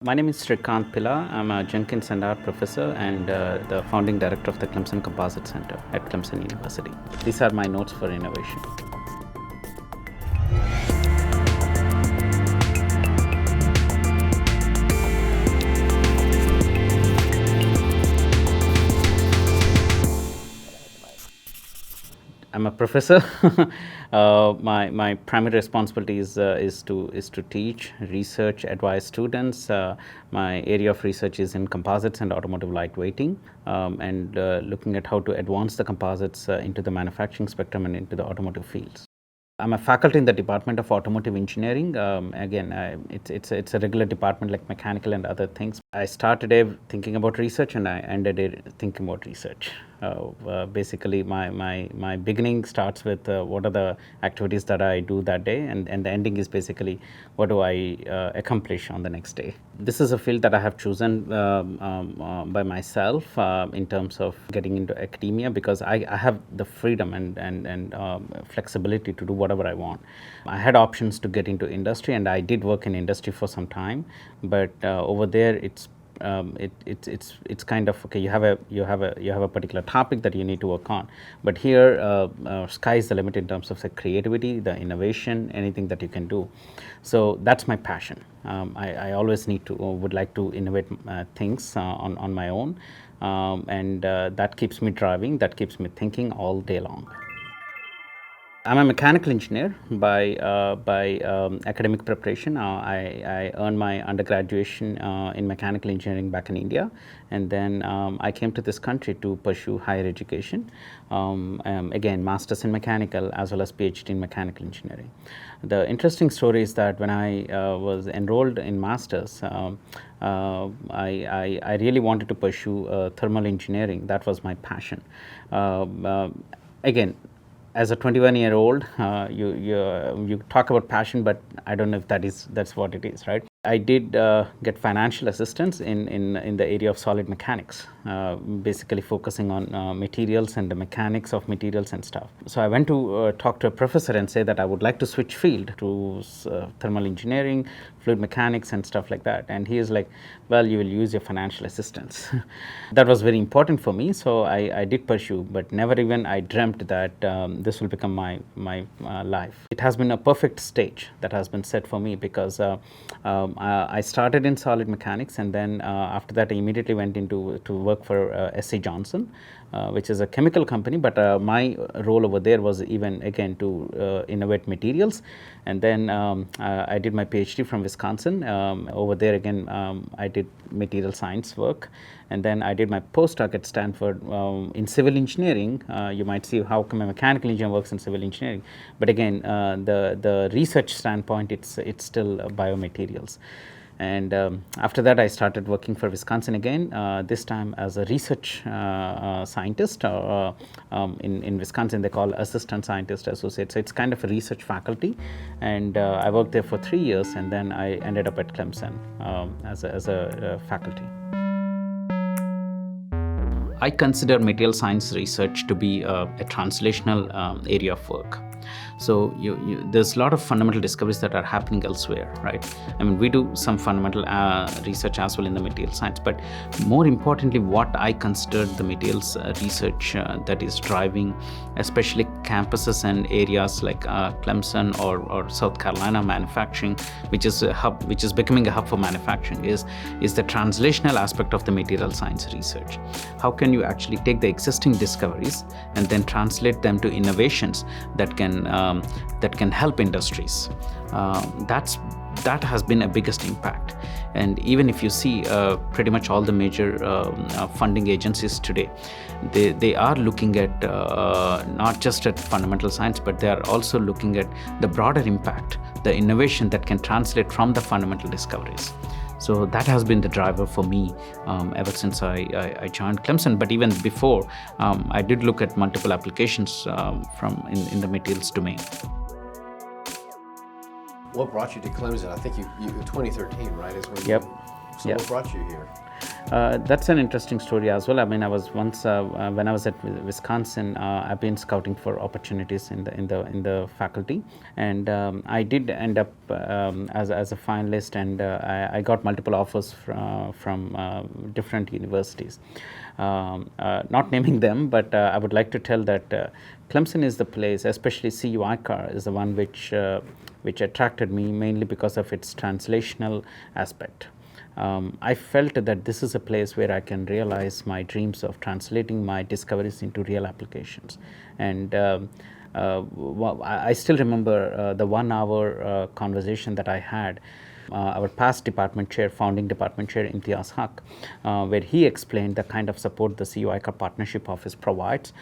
My name is Srikanth Pilla. I'm a Jenkins and Art professor and the founding director of the Clemson Composite Center at Clemson University. These are my notes for innovation. I'm a professor. My primary responsibility is to teach, research, advise students. My area of research is in composites and automotive lightweighting, and looking at how to advance the composites into the manufacturing spectrum and into the automotive fields. I'm a faculty in the Department of Automotive Engineering. It's a regular department like mechanical and other things. I started thinking about research and I ended it thinking about research. Basically, my beginning starts with what are the activities that I do that day, and the ending is basically what do I accomplish on the next day. This is a field that I have chosen by myself in terms of getting into academia because I have the freedom and flexibility to do whatever I want. I had options to get into industry, and I did work in industry for some time, but over there it's kind of okay. You have a particular topic that you need to work on, but here sky is the limit in terms of the creativity, the innovation, anything that you can do. So that's my passion. I always would like to innovate things on my own, and that keeps me driving. That keeps me thinking all day long. I'm a mechanical engineer by academic preparation. I earned my undergraduation in mechanical engineering back in India, and then I came to this country to pursue higher education. Again, master's in mechanical as well as Ph.D. in mechanical engineering. The interesting story is that when I was enrolled in master's, I really wanted to pursue thermal engineering. That was my passion. Again, as a 21-year-old, you talk about passion, but I don't know if that's what it is, right? I did get financial assistance in the area of solid mechanics, basically focusing on materials and the mechanics of materials and stuff. So I went to talk to a professor and say that I would like to switch field to thermal engineering, fluid mechanics and stuff like that. And he is like, well, you will use your financial assistance. That was very important for me, so I did pursue, but never even I dreamt that this will become my life. It has been a perfect stage that has been set for me because I started in solid mechanics, and then after that I immediately went to work for SC Johnson, which is a chemical company, but my role over there was even again to innovate materials. And then I did my PhD from Wisconsin. Over there again I did material science work, and then I did my postdoc at Stanford in civil engineering. You might see how come a mechanical engineer works in civil engineering, but again the research standpoint, it's still biomaterials. And after that I started working for Wisconsin again, this time as a research scientist. In Wisconsin they call assistant scientist associate, so it's kind of a research faculty, and I worked there for 3 years, and then I ended up at Clemson as a faculty. I consider material science research to be a translational area of work. So there's a lot of fundamental discoveries that are happening elsewhere, right? I mean, we do some fundamental research as well in the material science, but more importantly, what I consider the materials research that is driving, especially campuses and areas like Clemson or South Carolina manufacturing, which is a hub, which is becoming a hub for manufacturing, is the translational aspect of the material science research. How can you actually take the existing discoveries and then translate them to innovations that can help industries? That has been a biggest impact. And even if you see pretty much all the major funding agencies today, they are looking at not just at fundamental science, but they are also looking at the broader impact, the innovation that can translate from the fundamental discoveries. So that has been the driver for me ever since I joined Clemson. But even before, I did look at multiple applications in the materials domain. What brought you to Clemson? I think you 2013, right? Is when Yep. So Yep. What brought you here? That's an interesting story as well. I mean, I was once when I was at Wisconsin, I've been scouting for opportunities in the faculty, and I did end up as a finalist, and I got multiple offers from different universities. Not naming them, but I would like to tell that Clemson is the place, especially CU-ICAR is the one which attracted me mainly because of its translational aspect. I felt that this is a place where I can realize my dreams of translating my discoveries into real applications. And I still remember the 1 hour conversation that I had. Our past department chair, founding department chair Imtiaz Haq, where he explained the kind of support the CU-ICAR Partnership Office provides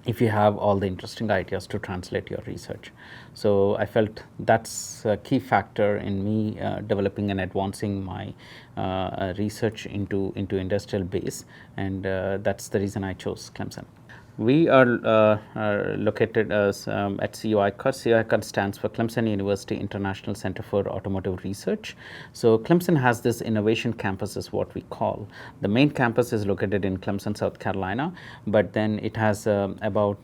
if you have all the interesting ideas to translate your research. So I felt that's a key factor in me developing and advancing my research into industrial base, and that's the reason I chose Clemson. We are located at CU-ICAR. CU-ICAR stands for Clemson University International Center for Automotive Research. So Clemson has this innovation campus is what we call. The main campus is located in Clemson, South Carolina, but then it has about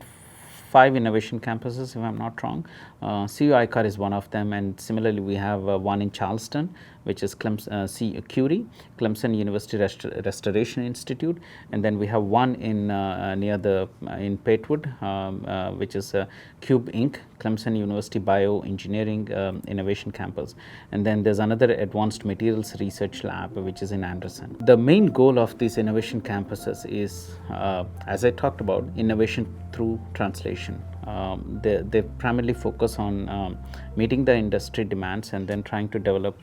5 innovation campuses, if I'm not wrong. CU-ICAR is one of them, and similarly we have one in Charleston, which is CURI, Clemson University Restoration Institute, and then we have one in near in Patewood, which is Cube Inc., Clemson University Bioengineering Innovation Campus, and then there's another Advanced Materials Research Lab, which is in Anderson. The main goal of these innovation campuses is, as I talked about, innovation through translation. They primarily focus on meeting the industry demands and then trying to develop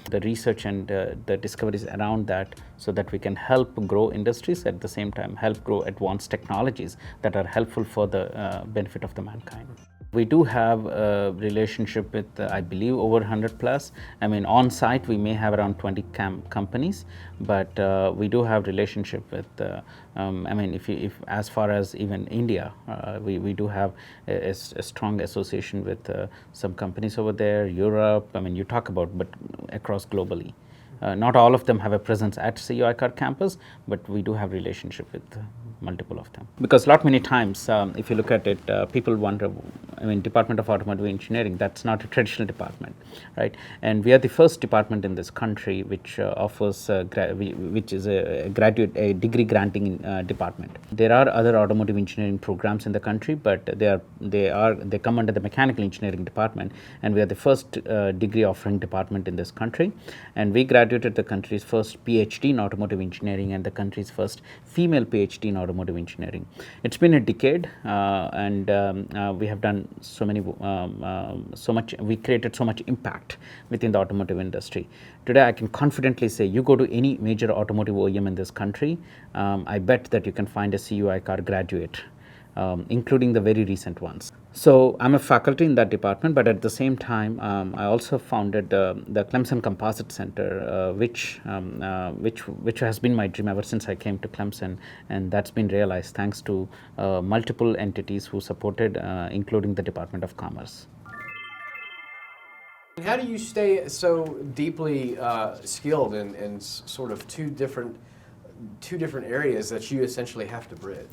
the research and the discoveries around that, so that we can help grow industries, at the same time help grow advanced technologies that are helpful for the benefit of the mankind. We do have a relationship with, I believe, over 100 plus. I mean, on site we may have around 20 companies, but we do have relationship with, I mean, if as far as even India, we do have a strong association with some companies over there, Europe, I mean, you talk about, but across globally. Not all of them have a presence at CU-ICAR campus, but we do have relationship with multiple of them. Because many times, if you look at it, people wonder, I mean, Department of Automotive Engineering, that's not a traditional department, right? And we are the first department in this country which offers, which is a degree granting department. There are other automotive engineering programs in the country, but they come under the mechanical engineering department, and we are the first degree offering department in this country. And we graduated the country's first Ph.D. in automotive engineering and the country's first female Ph.D. in automotive engineering. It's been a decade, and we have done we created so much impact within the automotive industry. Today I can confidently say, you go to any major automotive OEM in this country, I bet that you can find a CU-ICAR graduate, including the very recent ones. So I'm a faculty in that department, but at the same time, I also founded the Clemson Composite Center, which has been my dream ever since I came to Clemson, and that's been realized thanks to multiple entities who supported, including the Department of Commerce. How do you stay so deeply skilled in sort of two different areas that you essentially have to bridge?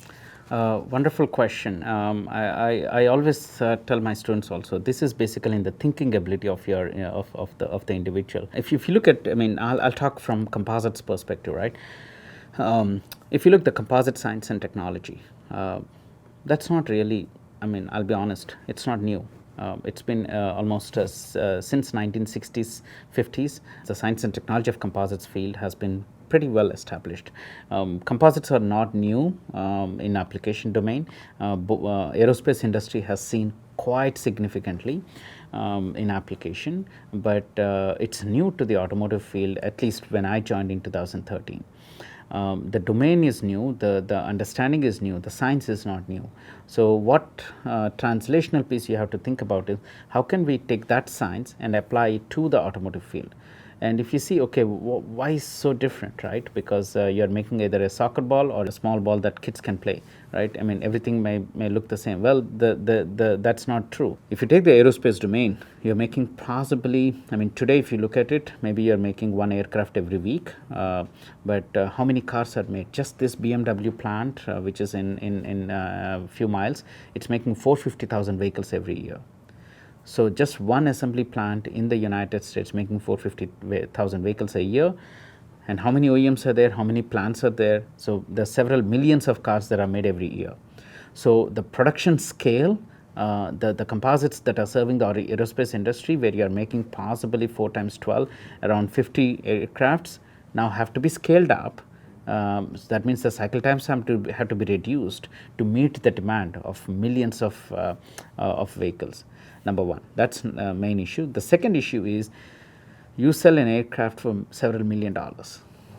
Wonderful question. I always tell my students also, this is basically in the thinking ability of your of the individual. If you look at, I mean, I'll talk from composites perspective, right? If you look at the composite science and technology, that's not really, I mean, I'll be honest, it's not new. It's been almost since 1960s, 50s. The science and technology of composites field has been pretty well established. Composites are not new in application domain. Aerospace industry has seen quite significantly in application, but it's new to the automotive field, at least when I joined in 2013. The domain is new, the understanding is new, the science is not new. So what translational piece you have to think about is, how can we take that science and apply it to the automotive field? And if you see, okay, why is so different, right? Because you're making either a soccer ball or a small ball that kids can play, right? I mean, everything may look the same. Well, that's not true. If you take the aerospace domain, you're making possibly, I mean, today if you look at it, maybe you're making one aircraft every week. But how many cars are made? Just this BMW plant, which is in a few miles, it's making 450,000 vehicles every year. So just one assembly plant in the United States making 450,000 vehicles a year. And how many OEMs are there? How many plants are there? So there's several millions of cars that are made every year. So the production scale, the composites that are serving the aerospace industry, where you are making possibly 4 times 12, around 50 aircrafts, now have to be scaled up. So that means the cycle times have to be reduced to meet the demand of millions of vehicles. Number one, that's main issue. The second issue is you sell an aircraft for several $1 million.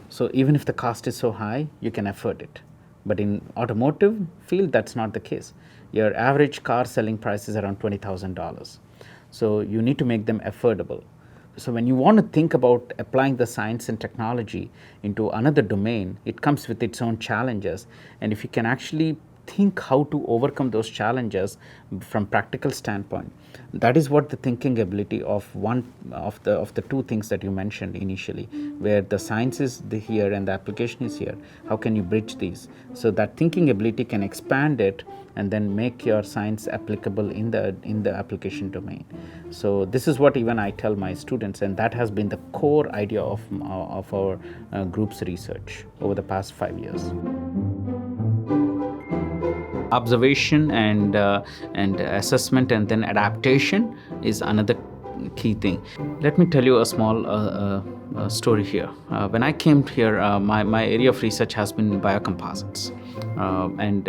So even if the cost is so high, you can afford it. But in automotive field, that's not the case. Your average car selling price is around $20,000. So you need to make them affordable. So when you want to think about applying the science and technology into another domain, it comes with its own challenges. And if you can actually think how to overcome those challenges from practical standpoint, that is what the thinking ability of one of the two things that you mentioned initially, where the science is here and the application is here. How can you bridge these so that thinking ability can expand it and then make your science applicable in the application domain? So this is what even I tell my students, and that has been the core idea of our group's research over the past 5 years. Observation and assessment and then adaptation is another key thing. Let me tell you a small story here. When I came here, my area of research has been biocomposites. And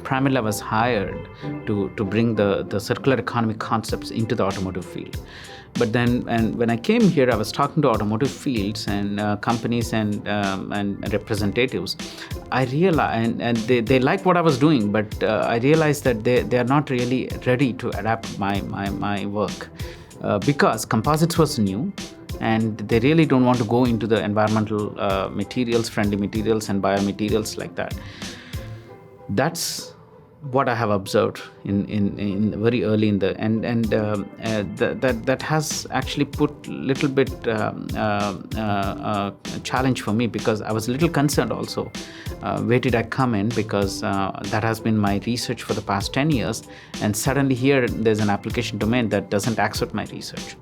primarily I was hired to bring the circular economy concepts into the automotive field. But then, and when I came here, I was talking to automotive fields and companies and representatives. I realized, and they like what I was doing, but I realized that they are not really ready to adapt my work because composites was new, and they really don't want to go into the environmental materials, friendly materials, and biomaterials like that. That's what I have observed in very early in the that has actually put little bit challenge for me, because I was a little concerned also. Where did I come in? Because that has been my research for the past 10 years, and suddenly here there's an application domain that doesn't accept my research.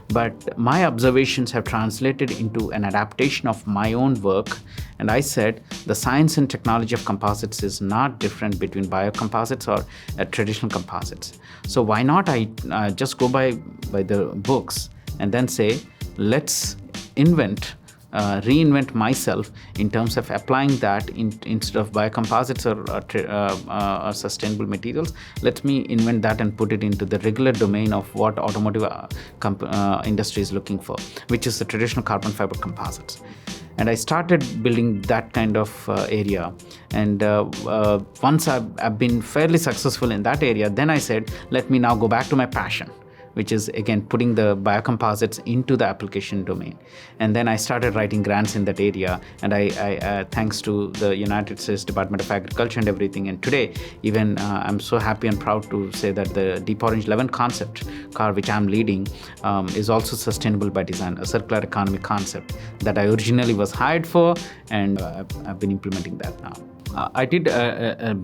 But my observations have translated into an adaptation of my own work. And I said, the science and technology of composites is not different between biocomposites or traditional composites. So why not I just go by the books and then say, let's reinvent myself in terms of applying that instead of biocomposites or sustainable materials. Let me invent that and put it into the regular domain of what automotive industry is looking for, which is the traditional carbon fiber composites. And I started building that kind of area. And once I've been fairly successful in that area, then I said, let me now go back to my passion, which is again putting the biocomposites into the application domain. And then I started writing grants in that area, and I thanks to the United States Department of Agriculture and everything. And today, even I'm so happy and proud to say that the Deep Orange 11 concept car, which I'm leading, is also sustainable by design, a circular economy concept that I originally was hired for, and I've been implementing that now. I did a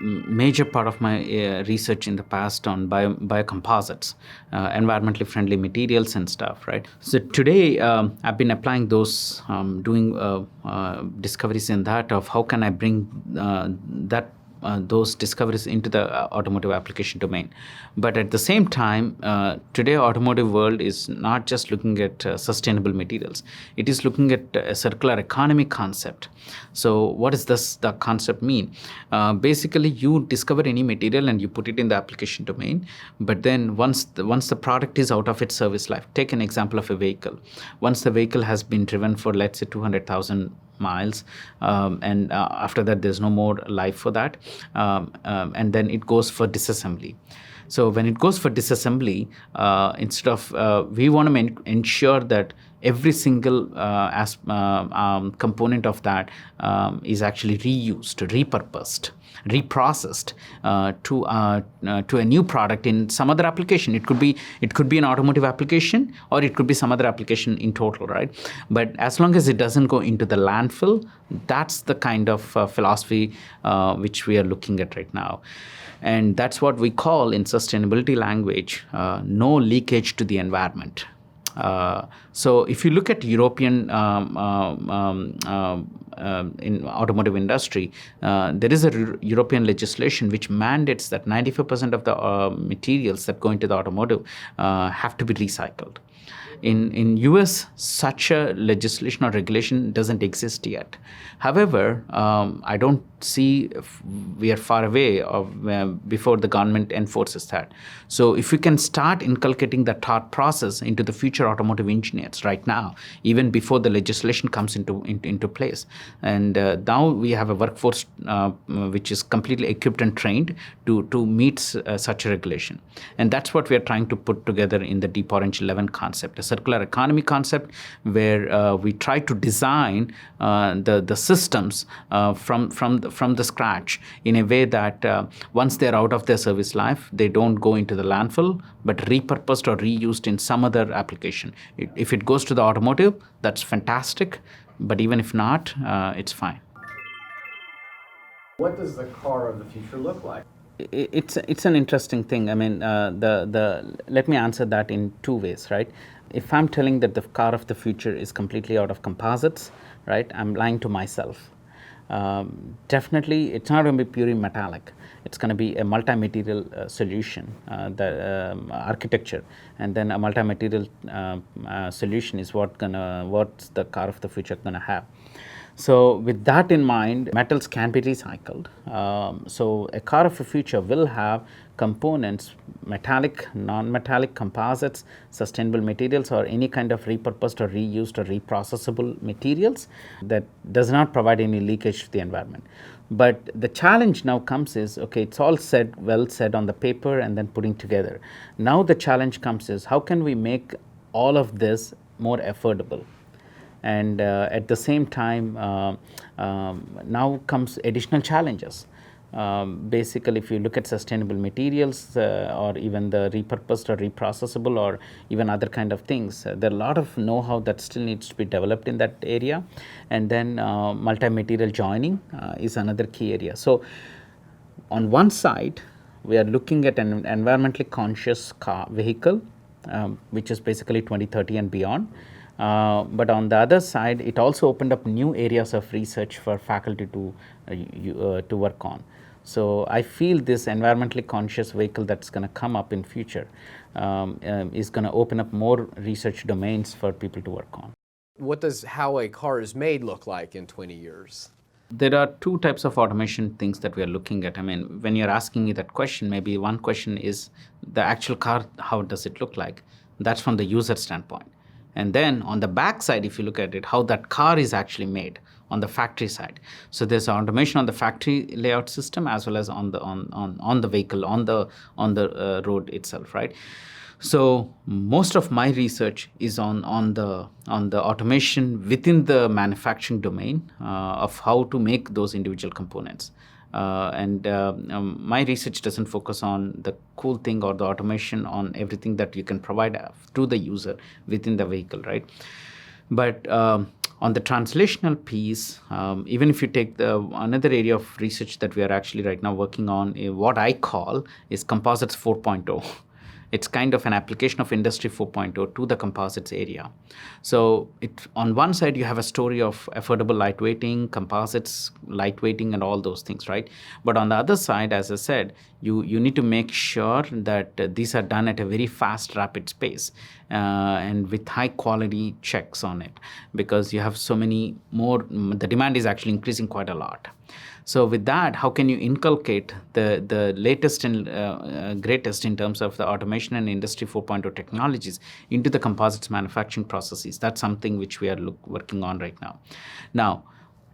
major part of my research in the past on biocomposites, environmentally friendly materials and stuff, right? So today I've been applying those, doing discoveries in that of how can I bring those discoveries into the automotive application domain. But at the same time, today automotive world is not just looking at sustainable materials. It is looking at a circular economy concept. So what does the concept mean? Basically, you discover any material and you put it in the application domain. But then once the product is out of its service life, take an example of a vehicle. Once the vehicle has been driven for, let's say, 200,000 miles, and after that there's no more life for that, and then it goes for disassembly. So when it goes for disassembly, instead of we want to ensure that every single component of that is actually reused, repurposed, reprocessed to a new product in some other application. It could be an automotive application, or it could be some other application in total, right? But as long as it doesn't go into the landfill, that's the kind of philosophy which we are looking at right now. And that's what we call in sustainability language, no leakage to the environment. So if you look at European in automotive industry, there is a European legislation which mandates that 95% of the materials that go into the automotive have to be recycled. In US, such a legislation or regulation doesn't exist yet. However, I don't see we are far away of before the government enforces that. So if we can start inculcating that thought process into the future automotive engineers right now, even before the legislation comes into place, and now we have a workforce which is completely equipped and trained to meet such a regulation, and that's what we are trying to put together in the Deep Orange 11 concept, a circular economy concept, where we try to design the systems from the scratch in a way that once they're out of their service life, they don't go into the landfill, but repurposed or reused in some other application. If it goes to the automotive, that's fantastic, but even if not, it's fine. What does the car of the future look like? It's an interesting thing. I mean, let me answer that in two ways, right? If I'm telling that the car of the future is completely out of composites, right, I'm lying to myself. Definitely, it's not going to be purely metallic. It's going to be a multi-material solution, the architecture, and then a multi-material solution is what's the car of the future going to have. So with that in mind, metals can be recycled. So a car of the future will have components, metallic, non-metallic, composites, sustainable materials, or any kind of repurposed or reused or reprocessable materials that does not provide any leakage to the environment. But the challenge now comes is, okay, it's all well said on the paper and then putting together. Now the challenge comes is, how can we make all of this more affordable? And at the same time, now comes additional challenges. Basically, if you look at sustainable materials or even the repurposed or reprocessable or even other kind of things, there are a lot of know-how that still needs to be developed in that area. And then multi-material joining is another key area. So on one side, we are looking at an environmentally conscious vehicle, which is basically 2030 and beyond. But on the other side, it also opened up new areas of research for faculty to work on. So I feel this environmentally conscious vehicle that's going to come up in future is going to open up more research domains for people to work on. What does how a car is made look like in 20 years? There are two types of automation things that we are looking at. I mean, when you're asking me that question, maybe one question is the actual car, how does it look like? That's from the user standpoint. And then on the back side, if you look at it, how that car is actually made on the factory side. So there's automation on the factory layout system as well as on the vehicle, on the road itself, right? So most of my research is on the automation within the manufacturing domain of how to make those individual components. My research doesn't focus on the cool thing or the automation on everything that you can provide to the user within the vehicle, right? But on the translational piece, even if you take another area of research that we are actually right now working on, what I call is Composites 4.0. It's kind of an application of Industry 4.0 to the composites area. So on one side, you have a story of affordable lightweighting, composites, lightweighting, and all those things, right? But on the other side, as I said, you need to make sure that these are done at a very fast, rapid pace and with high quality checks on it, because you have so many more, the demand is actually increasing quite a lot. So with that, how can you inculcate the latest and greatest in terms of the automation and Industry 4.0 technologies into the composites manufacturing processes? That's something which we are working on right now. Now,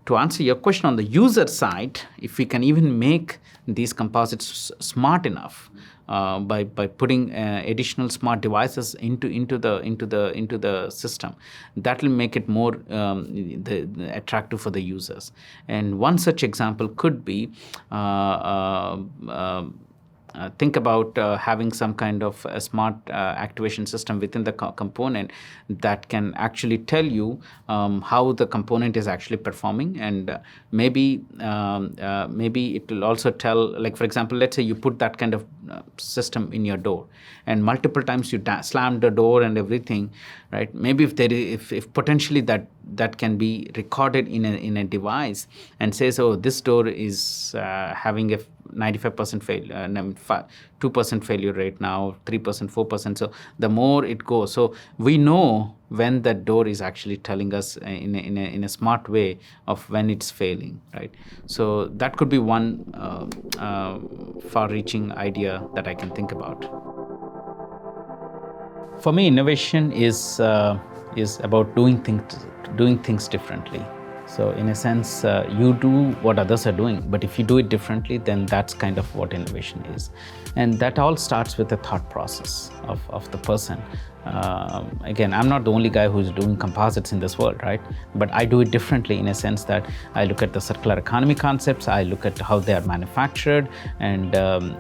to answer your question on the user side, if we can even make these composites smart enough by putting additional smart devices into the system, that will make it more the attractive for the users. And one such example could be think about having some kind of a smart activation system within the component that can actually tell you how the component is actually performing, and maybe it will also tell, like for example, let's say you put that kind of system in your door, and multiple times you slam the door and everything, right? Maybe if potentially that can be recorded in a device and says, oh, this door is having a 95% failure, 2% failure rate now, 3%, 4%. So the more it goes, so we know when that door is actually telling us in a smart way of when it's failing, right? So that could be one far-reaching idea that I can think about. For me, innovation is about doing things differently. So in a sense, you do what others are doing, but if you do it differently, then that's kind of what innovation is. And that all starts with the thought process of the person. Again, I'm not the only guy who's doing composites in this world, right? But I do it differently in a sense that I look at the circular economy concepts, I look at how they are manufactured, and I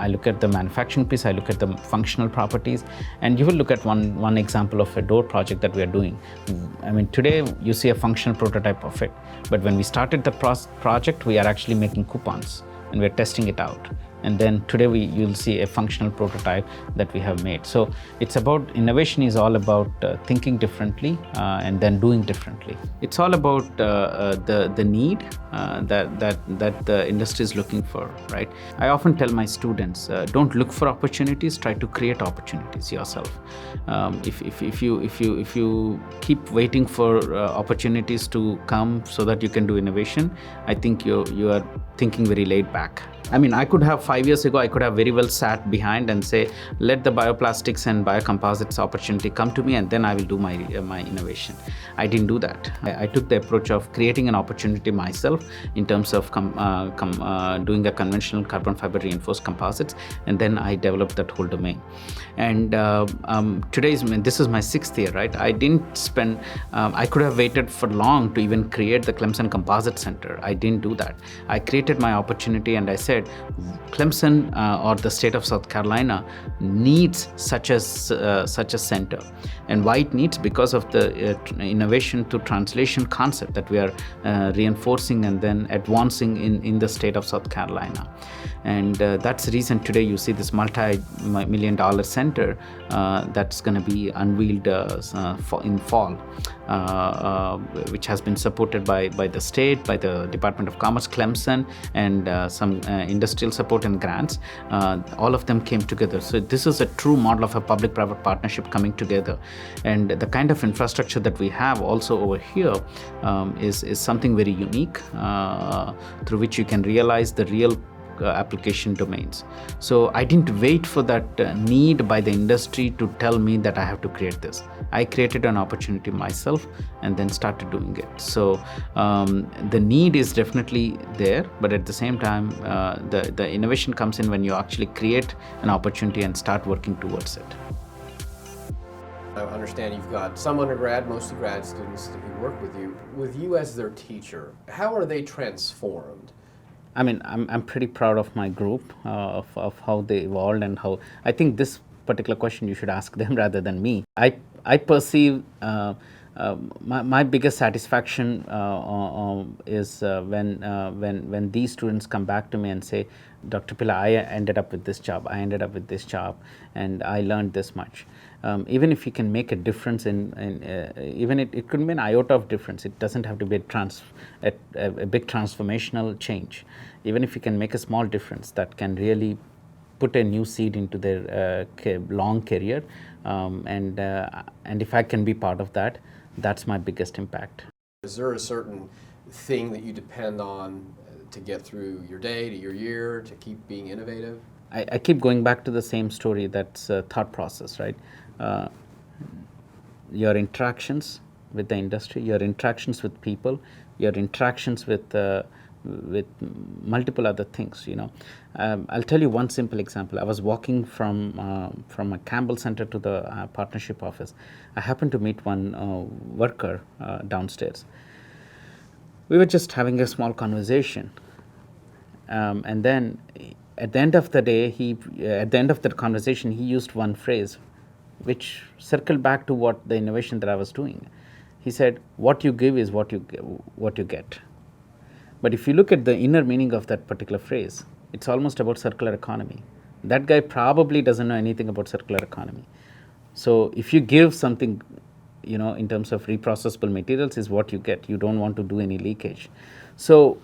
look at the manufacturing piece, I look at the functional properties, and you will look at one example of a door project that we are doing. I mean, today you see a functional prototype of it, but when we started the project, we are actually making coupons and we're testing it out. And then today you'll see a functional prototype that we have made. So it's about, innovation is all about thinking differently and then doing differently. It's all about the need that the industry is looking for, right? I often tell my students, don't look for opportunities, try to create opportunities yourself. If you keep waiting for opportunities to come so that you can do innovation, I think you are thinking very laid back. I mean, I could have 5 years ago, I could have very well sat behind and say, let the bioplastics and biocomposites opportunity come to me and then I will do my innovation. I didn't do that. I took the approach of creating an opportunity myself in terms of doing a conventional carbon fiber reinforced composites, and then I developed that whole domain. And this is my 6th year, right? I didn't spend, I could have waited for long to even create the Clemson Composite Center. I didn't do that. I created my opportunity and I said, Clemson or the state of South Carolina needs such a center. And why it needs? Because of the innovation to translation concept that we are reinforcing and then advancing in the state of South Carolina. And that's the reason today you see this multi-million-dollar center that's going to be unveiled in fall, which has been supported by the state, by the Department of Commerce, Clemson, and some industrial support and grants. All of them came together. So this is a true model of a public-private partnership coming together. And the kind of infrastructure that we have also over here is something very unique through which you can realize the real application domains. So I didn't wait for that need by the industry to tell me that I have to create this. I created an opportunity myself and then started doing it. So the need is definitely there, but at the same time, the innovation comes in when you actually create an opportunity and start working towards it. I understand you've got some undergrad, mostly grad students who work with you. With you as their teacher, how are they transformed? I mean, I'm pretty proud of my group, of how they evolved, and how I think this particular question you should ask them rather than me. I perceive my biggest satisfaction is when these students come back to me and say, Dr. Pilla, I ended up with this job, and I learned this much. Even if you can make a difference even it could be an iota of difference. It doesn't have to be a big transformational change. Even if you can make a small difference that can really put a new seed into their long career, and if I can be part of that, that's my biggest impact. Is there a certain thing that you depend on to get through your day, to your year, to keep being innovative? I keep going back to the same story. That's thought process, right? Your interactions with the industry, your interactions with people, your interactions with multiple other things. I'll tell you one simple example. I was walking from a Campbell Center to the partnership office. I happened to meet one worker downstairs. We were just having a small conversation, and then at the end of the day, at the end of the conversation, he used one phrase, which circled back to what the innovation that I was doing. He said, "What you give is what you get." But if you look at the inner meaning of that particular phrase, it's almost about circular economy. That guy probably doesn't know anything about circular economy. So if you give something, in terms of reprocessable materials, is what you get. You don't want to do any leakage. So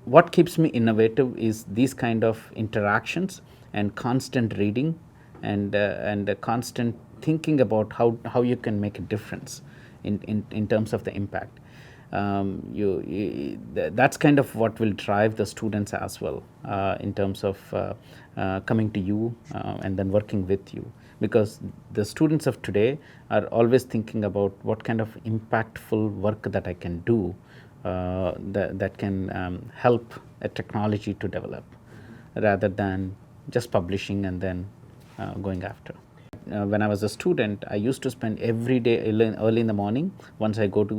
what keeps me innovative is these kind of interactions and constant reading and constant thinking about how you can make a difference in terms of the impact. That's kind of what will drive the students as well, in terms of coming to you and then working with you, because the students of today are always thinking about what kind of impactful work that I can do that can help a technology to develop, rather than just publishing and then going after. When I was a student, I used to spend every day early in the morning. Once I go to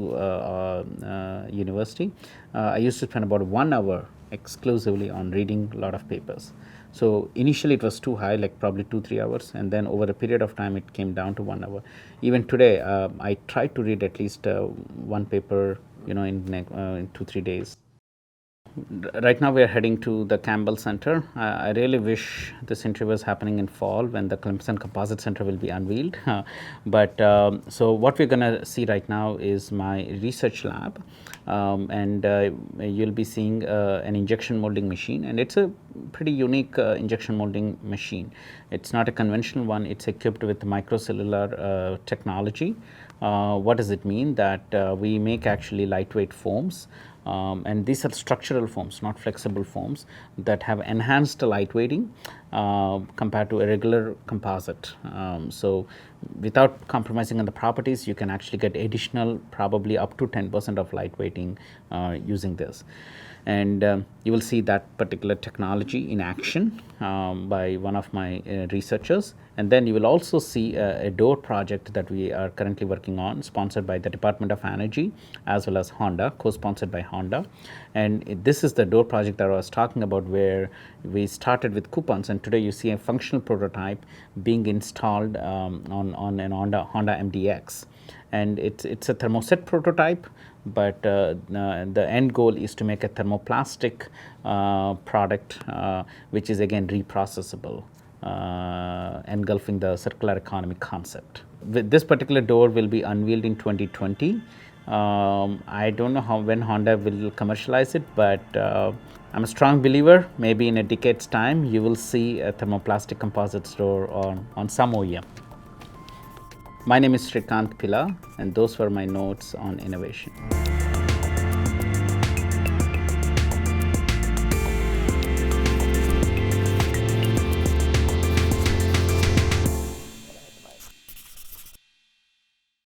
university, I used to spend about 1 hour exclusively on reading a lot of papers. So initially it was too high, like probably 2-3 hours, and then over a period of time it came down to 1 hour. Even today, I try to read at least one paper, in 2-3 days. Right now we are heading to the Campbell Center. I really wish this interview was happening in fall when the Clemson Composite Center will be unveiled. So what we're going to see right now is my research lab, and you'll be seeing an injection molding machine, and it's a pretty unique injection molding machine. It's not a conventional one. It's equipped with microcellular technology. What does it mean? That we make actually lightweight foams. And these are structural foams, not flexible foams, that have enhanced lightweighting compared to a regular composite. So without compromising on the properties, you can actually get additional, probably up to 10% of lightweighting using this. And you will see that particular technology in action by one of my researchers. And then you will also see a door project that we are currently working on, sponsored by the Department of Energy as well as Honda, co-sponsored by Honda. And this is the door project that I was talking about, where we started with coupons, and today you see a functional prototype being installed on an Honda MDX. And it's a thermoset prototype, but the end goal is to make a thermoplastic product, which is again reprocessable, engulfing the circular economy concept. This particular door will be unveiled in 2020. I don't know when Honda will commercialize it, but I'm a strong believer. Maybe in a decade's time, you will see a thermoplastic composite door on some OEM. My name is Srikanth Pilla, and those were my notes on innovation.